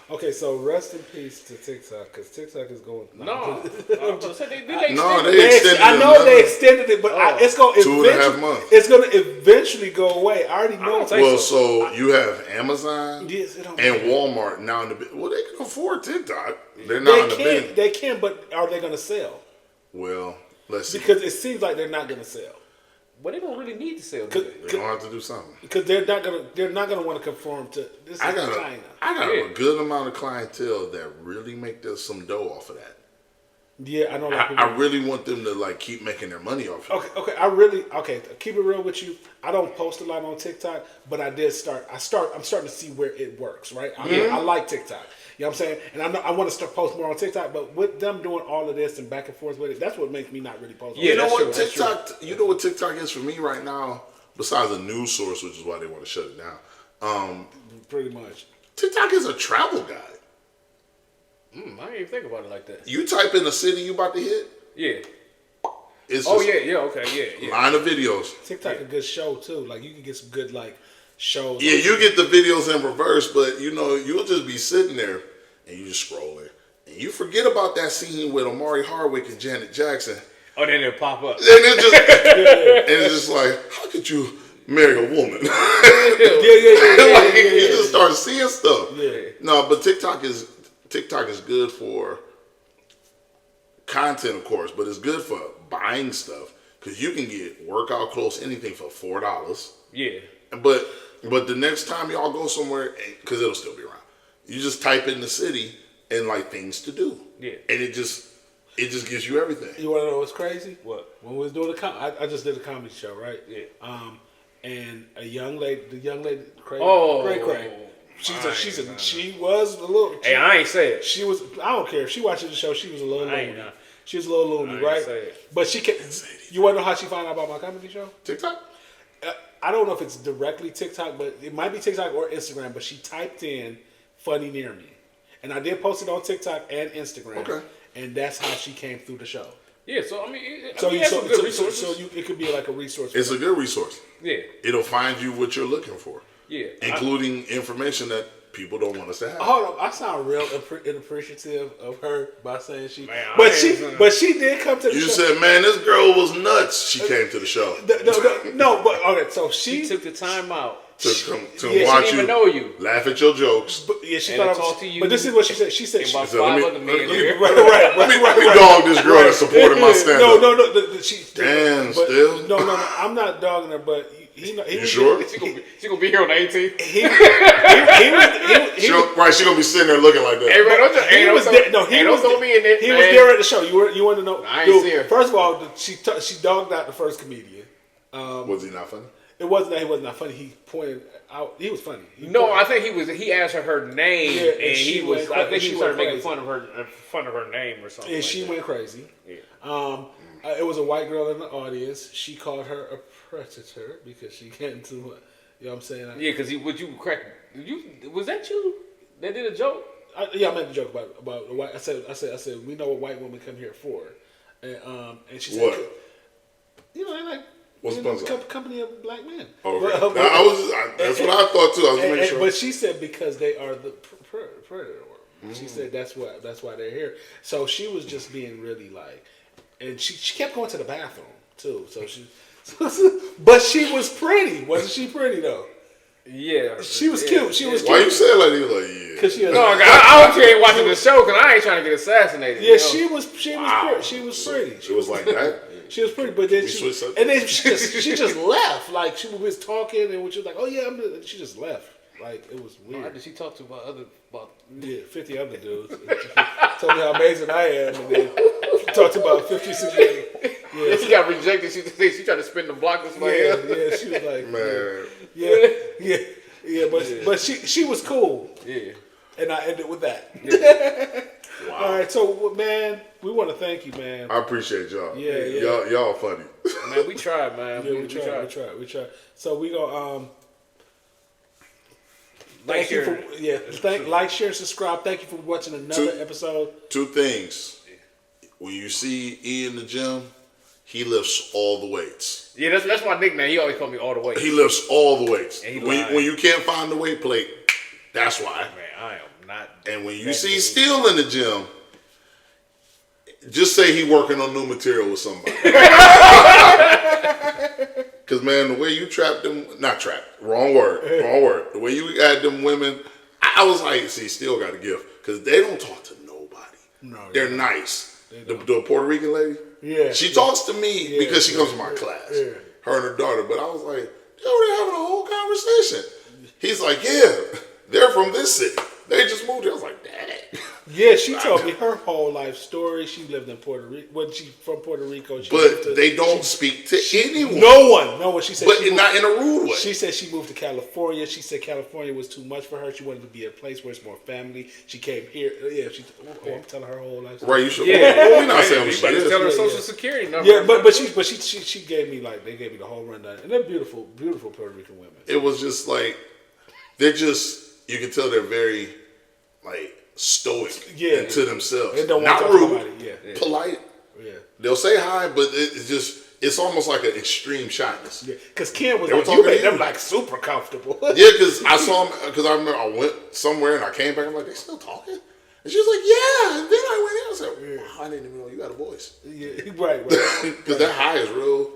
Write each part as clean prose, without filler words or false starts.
Okay, so rest in peace to TikTok because TikTok is going. No, I was gonna say they extended I know they extended it, but it's going. 2.5 months. It's going to eventually go away. I already know. Well, so you have Amazon Yes, and Walmart now in the. Well, they can afford TikTok. They're not in the business. They can, but are they going to sell? Well, let's see. Because it seems like they're not going to sell. But they don't really need to sell. They're gonna have to do something because they're not gonna want to conform to this. China. I got a good amount of clientele that really make some dough off of that. Yeah, I know. I really want them to like keep making their money off of it. Okay. Keep it real with you. I don't post a lot on TikTok, but I did start. I'm starting to see where it works. Right. I like TikTok. You know what I'm saying? And I want to start post more on TikTok, but with them doing all of this and back and forth with it, that's what makes me not really post. Yeah, you know what TikTok? You know what TikTok is for me right now? Besides a news source, which is why they want to shut it down. Pretty much. TikTok is a travel guide. I didn't even think about it like that. You type in the city you about to hit. Yeah. It's okay. Line of videos. TikTok a good show too. Like you can get some good shows. Yeah, you get the videos in reverse, but you'll just be sitting there and you just scrolling. And you forget about that scene with Omari Hardwick and Janet Jackson. Oh, then it'll pop up. And it's just like, how could you marry a woman? You just start seeing stuff. Yeah. No, but TikTok is good for content, of course, but it's good for buying stuff because you can get workout clothes, anything for $4. Yeah. But the next time y'all go somewhere, because it'll still be around, you just type in the city and like things to do. Yeah. And it just gives you everything. You want to know what's crazy? What? When we was doing I just did a comedy show, right? Yeah. And the young lady, Cray. She was a little. Hey, I ain't say it. She was. I don't care if she watches the show. She was a little loony. She was a little loony, right? But she can. You want to know how she found out about my comedy show? TikTok. I don't know if it's directly TikTok, but it might be TikTok or Instagram. But she typed in "funny near me," and I did post it on TikTok and Instagram. Okay. And that's how she came through the show. Yeah, so I mean, it could be like a resource. It's a good resource. Yeah, it'll find you what you're looking for. Yeah, including information that people don't want us to have. Hold on, I sound real inappreciative of her by saying she. Man, but she did come to the show. You said, man, this girl was nuts. She came to the show. No, but okay, so she took the time out. To watch she didn't even know you. Laugh at your jokes. But, she thought I was, talk to you. But this is what she said. She said, about five other men here. Let me dog this girl that supported my stand-up. No. Damn, still? No. I'm not dogging her, but you sure? She gonna be here on the 18th. She gonna be sitting there looking like that. Hey, he was gonna be in there. He was there at the show. You want to know? I ain't see her. First of all, she dogged out the first comedian. Was he not funny? It wasn't that he was not funny. He pointed out. He was funny. I think he was. He asked her name, and he was. I think he started making fun of her name or something. And she went crazy. Yeah. It was a white girl in the audience. She called her a predator because she got into. You know what I'm saying? Yeah, because was that you that did a joke? I made a joke about the white. I said we know what white women come here for, and she said, what? They like. What's the company of black men. Okay. That's what I thought too. I was making sure. But she said because they are the predator. She said that's why they're here. So she was just being really and she kept going to the bathroom too. So but she was pretty, wasn't she? Pretty though. Yeah, she was cute. She was. Why you say it like that? Like yeah? Because she. I hope you ain't watching the show because I ain't trying to get assassinated. Yeah, she was pretty. She was pretty. She was like that. She was pretty, but then she just left. Like she was talking, and she was like, "Oh yeah," she just left. Like it was weird. Why did she talk to about 50 other dudes? Told me how amazing I am, and then talked about 50, 60. Yeah, she got rejected. She tried to spin the block this way. Yeah, she was like, man. Yeah, but she was cool. Yeah, and I ended with that. Yeah. Wow. All right, so man, we want to thank you, man. I appreciate y'all. Yeah. Y'all funny. Man, we tried, man. Yeah, we tried. So we gonna like, share, subscribe. Thank you for watching another episode. Two things. When you see E in the gym, he lifts all the weights. Yeah, that's my nickname. He always called me all the weights. He lifts all the weights. When you can't find the weight plate, that's why. Man, I am not. And when you see Steel in the gym, just say he working on new material with somebody. Because, man, the way you trapped them, not trapped, wrong word. The way you had them women, I was like, see, Steel got a gift. Because they don't talk to nobody. No, they're nice. The Puerto Rican lady, she talks to me because she comes to my class. Yeah. Her and her daughter. But I was like, they're having a whole conversation. He's like, yeah, they're from this city. They just moved here. I was like, dang. Yeah, she told me her whole life story. She lived in Puerto Rico. When she from Puerto Rico, they don't speak to anyone. No one. She said, but not in a rude way. She said she moved to California. She said California was too much for her. She wanted to be a place where it's more family. She came here. Yeah, I'm telling her whole life story. Right, you should. Yeah, we're not saying she should tell her social security number. Yeah, but she gave me they gave me the whole rundown, and they're beautiful Puerto Rican women. It was just like they're just, you can tell they're very stoic to themselves. They don't not want rude, polite. Yeah, they'll say hi, but it's almost like an extreme shyness. Yeah, because Ken was like, you made them super comfortable. Yeah, because I saw him, because I remember I went somewhere and I came back. I'm like, they still talking? And she was like, yeah. And then I went in. I said, wow, I didn't even know you had a voice. Yeah, right. Because that high is real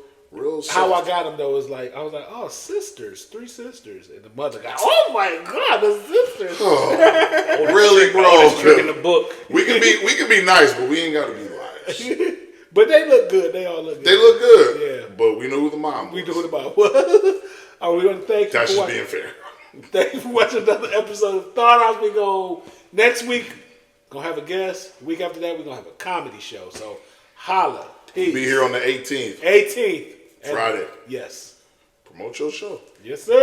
soft. How I got him though is I was like, oh, sisters, 3 sisters, and the mother got, oh my god, the sisters. Oh, really, bro? Trick in the book. We can be nice, but we ain't got to be liars. But they look good. They all look good. They look good. Yeah. But we knew who the mom was. We knew who the mom was. Are we going to thank you That's for just watching? being fair. Thank you for watching another episode of Thought Out. We go next week. Gonna have a guest. Week after that, we're gonna have a comedy show. So holla. Peace. Be here on the 18th. 18th. Friday. Yes. Promote your show. Yes, sir.